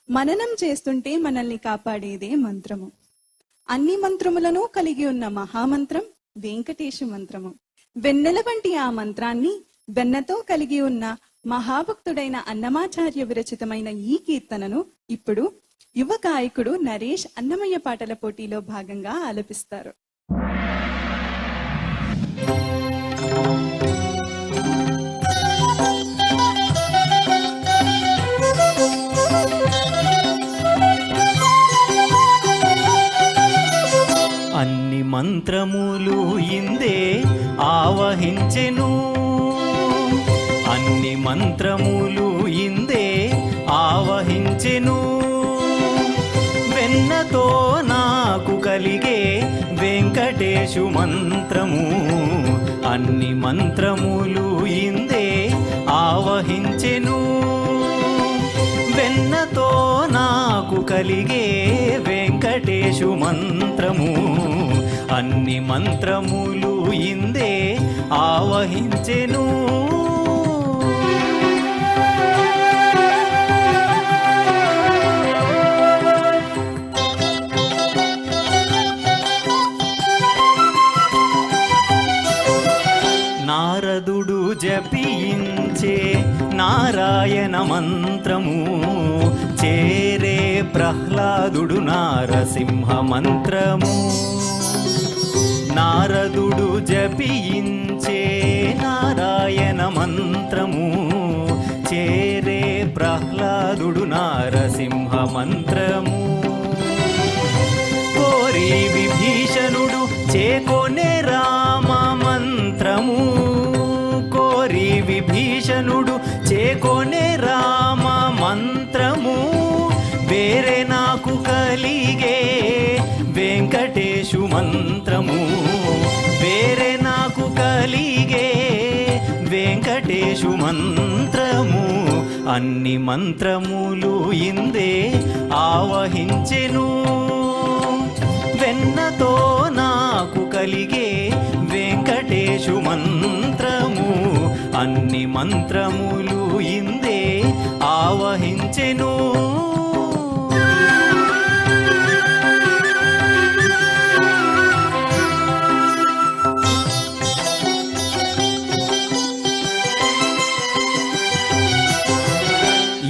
మననం చేస్తుంటే మనల్ని కాపాడేదే మంత్రము. అన్ని మంత్రములను కలిగి ఉన్న మహామంత్రం వెంకటేశ మంత్రము. వెన్నెల వంటి ఆ మంత్రాన్ని వెన్నతో కలిగి ఉన్న మహాభక్తుడైన అన్నమాచార్య విరచితమైన ఈ కీర్తనను ఇప్పుడు యువ గాయకుడు నరేష్ అన్నమయ్య పాటల పోటీలో భాగంగా ఆలపిస్తారు. అన్ని మంత్రములు ఇందే ఆవహించెను, అన్ని మంత్రములు ఇందే ఆవహించెను. వెన్నతో నాకు కలిగే వెంకటేశు మంత్రము, అన్ని మంత్రములు ఇందే ఆవహించెను. వెన్నతో నాకు కలిగే వెంకటేశు మంత్రము, అన్ని మంత్రములు ఇందే ఆవహించెను. నారదుడు జపించే నారాయణ మంత్రము, చేరే ప్రహ్లాదుడు నారసింహ మంత్రము. నారదుడు జపించే నారాయణ మంత్రము, చేరే ప్రహ్లాదుడు నారసింహ మంత్రము. కోరి విభీషణుడు చేకొనే రామ మంత్రము, కోరి విభీషణుడు చేకొనే రామ మంత్రము. వేరే నాకు కలిగే వెంకటేశు మంత్రము, వేరే నాకు కలిగే వెంకటేశు మంత్రము, అన్ని మంత్రములు ఇందే ఆవహించెను. వెన్నతో నాకు కలిగే వెంకటేశు మంత్రము, అన్ని మంత్రములు ఇందే ఆవహించెను.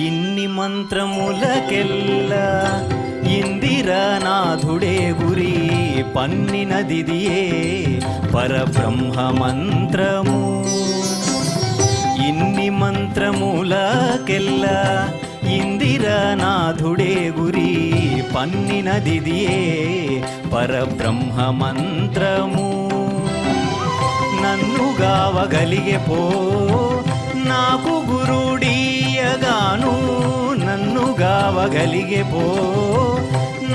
ఇన్ని మంత్రములకెల్లా ఇందిరానాథుడే గురి పన్నినదిదియే పరబ్రహ్మ మంత్రము. ఇన్ని మంత్రములకెల్లా ఇందిరానాథుడే గురి పన్నినదిదియే పరబ్రహ్మ మంత్రము. నన్ను గావగలిగే పో నాకు గురుడీయగాను, నన్ను గావగలిగే పో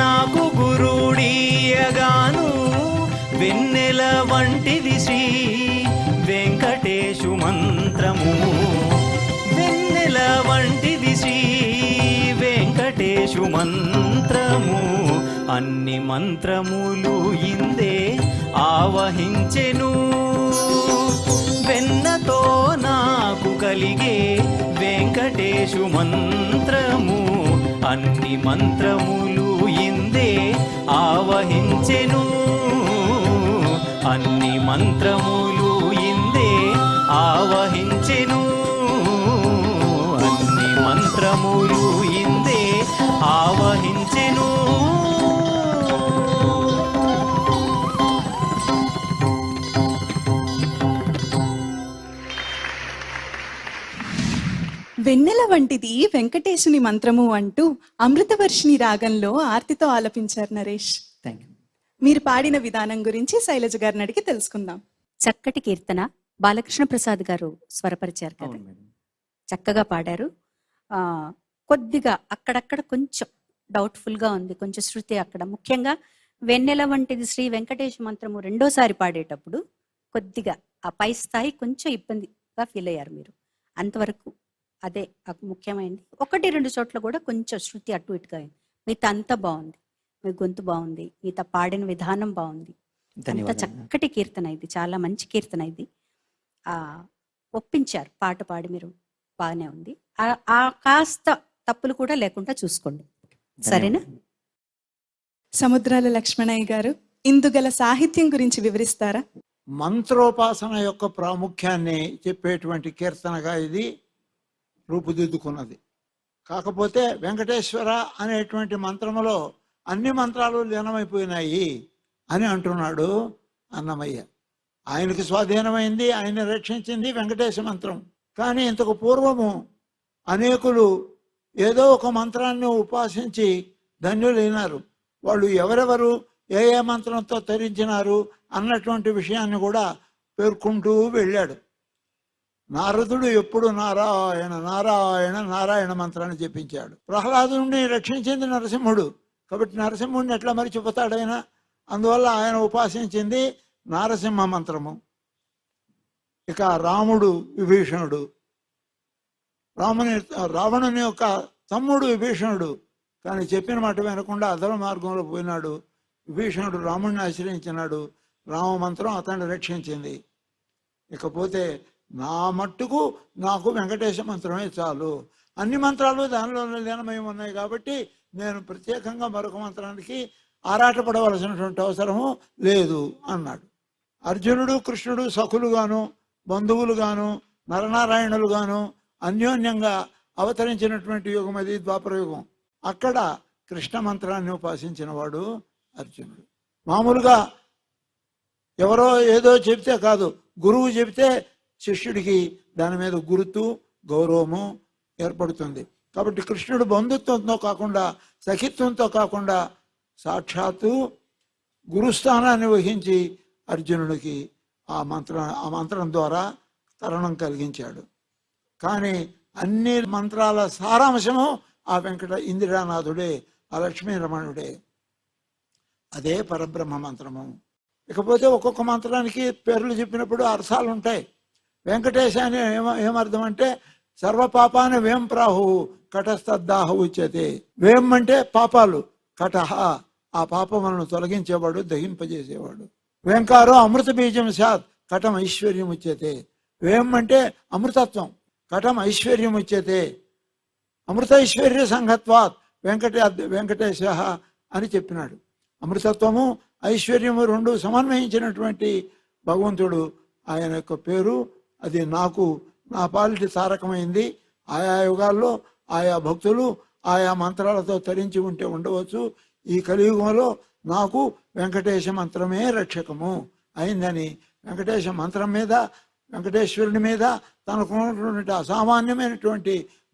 నాకు గురుడీయగాను. వెన్నెల వంటిది శ్రీ వెంకటేశు మంత్రము, వెన్నెల వంటిది శ్రీ వెంకటేశు మంత్రము, అన్ని మంత్రములు ఇందే ఆవహించెను. వెన్నతో నాకు కలిగే వెంకటేశు మంత్రము, అన్ని మంత్రములు ఇందే ఆవహించెను. అన్ని మంత్రములు ఇందే ఆవహించెను, అన్ని మంత్రములు ఇందే ఆవహించెను. వెన్నెల వంటిది వెంకటేశుని మంత్రము అంటూ అమృతవర్షిణి రాగంలో ఆర్తితో ఆలపించారు నరేష్. మీరు పాడిన విధానం గురించి శైలజ గారిని అడిగి తెలుసుకుందాం. చక్కటి కీర్తన బాలకృష్ణ ప్రసాద్ గారు స్వరపరిచారు కదా, చక్కగా పాడారు. కొద్దిగా అక్కడక్కడ కొంచెం డౌట్ఫుల్ గా ఉంది, కొంచెం శృతి అక్కడ. ముఖ్యంగా వెన్నెల వంటిది శ్రీ వెంకటేశ మంత్రము రెండోసారి పాడేటప్పుడు కొద్దిగా ఆ పై స్థాయి కొంచెం ఇబ్బందిగా ఫీల్ అయ్యారు మీరు. అంతవరకు అదే ముఖ్యమైనది. 1-2 చోట్ల కూడా కొంచెం శృతి అటు ఇటుగా అయింది. మిగతా అంతా బాగుంది, మీ గొంతు బాగుంది, మిగతా పాడిన విధానం బాగుంది. అంత చక్కటి కీర్తన ఇది, చాలా మంచి కీర్తన ఇది. ఒప్పించారు పాట పాడి, మీరు బాగానే ఉంది. ఆ కాస్త తప్పులు కూడా లేకుండా చూసుకోండి. సరేనా? సముద్రాల లక్ష్మణయ్య గారు ఇందుగల సాహిత్యం గురించి వివరిస్తారా? మంత్రోపాసన యొక్క ప్రాముఖ్యాన్ని చెప్పేటువంటి కీర్తనగా ఇది రూపుదిద్దుకున్నది. కాకపోతే వెంకటేశ్వర అనేటువంటి మంత్రములో అన్ని మంత్రాలు లీనమైపోయినాయి అని అంటున్నాడు అన్నమయ్య. ఆయనకి స్వాధీనమైంది, ఆయన రక్షించింది వెంకటేశ మంత్రం. కానీ ఇంతకు పూర్వము అనేకులు ఏదో ఒక మంత్రాన్ని ఉపాసించి ధన్యులైనారు. వాళ్ళు ఎవరెవరు ఏ ఏ మంత్రంతో తరించినారు అన్నటువంటి విషయాన్ని కూడా పేర్కొంటూ వెళ్ళాడు. నారదుడు ఎప్పుడు నారాయణ నారాయణ నారాయణ మంత్రాన్ని చెప్పించాడు. ప్రహ్లాదుని రక్షించింది నరసింహుడు, కాబట్టి నరసింహుడిని ఎట్లా మరిచిపోతాడు ఆయన? అందువల్ల ఆయన ఉపాసించింది నారసింహ మంత్రము. ఇక రాముడు విభీషణుడు, రావణుని యొక్క తమ్ముడు విభీషణుడు, కానీ చెప్పిన మాట వినకుండా అధర్మ మార్గంలో పోయినాడు. విభీషణుడు రాముడిని ఆశ్రయించినాడు, రామమంత్రం అతన్ని రక్షించింది. ఇకపోతే నా మట్టుకు నాకు వెంకటేశ మంత్రమే చాలు, అన్ని మంత్రాలు దానిలో లీనమై ఉన్నాయి కాబట్టి నేను ప్రత్యేకంగా మరొక మంత్రానికి ఆరాటపడవలసినటువంటి అవసరము లేదు అన్నాడు. అర్జునుడు కృష్ణుడు సఖులుగాను బంధువులుగాను నరనారాయణులుగాను అన్యోన్యంగా అవతరించినటువంటి యుగం అది ద్వాపర యుగం. అక్కడ కృష్ణ మంత్రాన్ని ఉపాసించిన వాడు అర్జునుడు. మామూలుగా ఎవరో ఏదో చెప్తే కాదు, గురువు చెప్తే శిష్యుడికి దాని మీద గురుతు గౌరవము ఏర్పడుతుంది. కాబట్టి కృష్ణుడు బంధుత్వంతో కాకుండా సఖిత్వంతో కాకుండా సాక్షాత్తు గురుస్థానాన్ని వహించి అర్జునుడికి ఆ మంత్రం ద్వారా తరుణం కలిగించాడు. కానీ అన్ని మంత్రాల సారాంశము ఆ ఇందిరానాథుడే, ఆ లక్ష్మీరమణుడే. అదే పరబ్రహ్మ మంత్రము. ఇకపోతే ఒక్కొక్క మంత్రానికి పేర్లు చెప్పినప్పుడు అర్థాలు ఉంటాయి. వెంకటేశ అని ఏమర్థం అంటే సర్వపాపాన్ని వేం ప్రాహు కటస్తద్దాహ ఉచ్యతే. వేం అంటే పాపాలు, కటహ ఆ పాపములను తొలగించేవాడు, దహింపజేసేవాడు. వేంకారో అమృత బీజం సాత్ కటం ఐశ్వర్యం ఉచ్యతే. వేం అంటే అమృతత్వం, కటం ఐశ్వర్యం ఉచ్యతే. అమృతైశ్వర్య సంఘత్వాత్ వెంకటేశ అని చెప్పినాడు. అమృతత్వము ఐశ్వర్యము రెండు సమన్వయించినటువంటి భగవంతుడు ఆయన యొక్క పేరు. అది నాకు నా పాలిటి తారకమైంది. ఆయా యుగాల్లో ఆయా భక్తులు ఆయా మంత్రాలతో తరించి ఉంటే ఉండవచ్చు. ఈ కలియుగంలో నాకు వెంకటేశ మంత్రమే రక్షకము అయిందని వెంకటేశ మంత్రం మీద, వెంకటేశ్వరుని మీద తనకున్నటువంటి అసామాన్యమైనటువంటి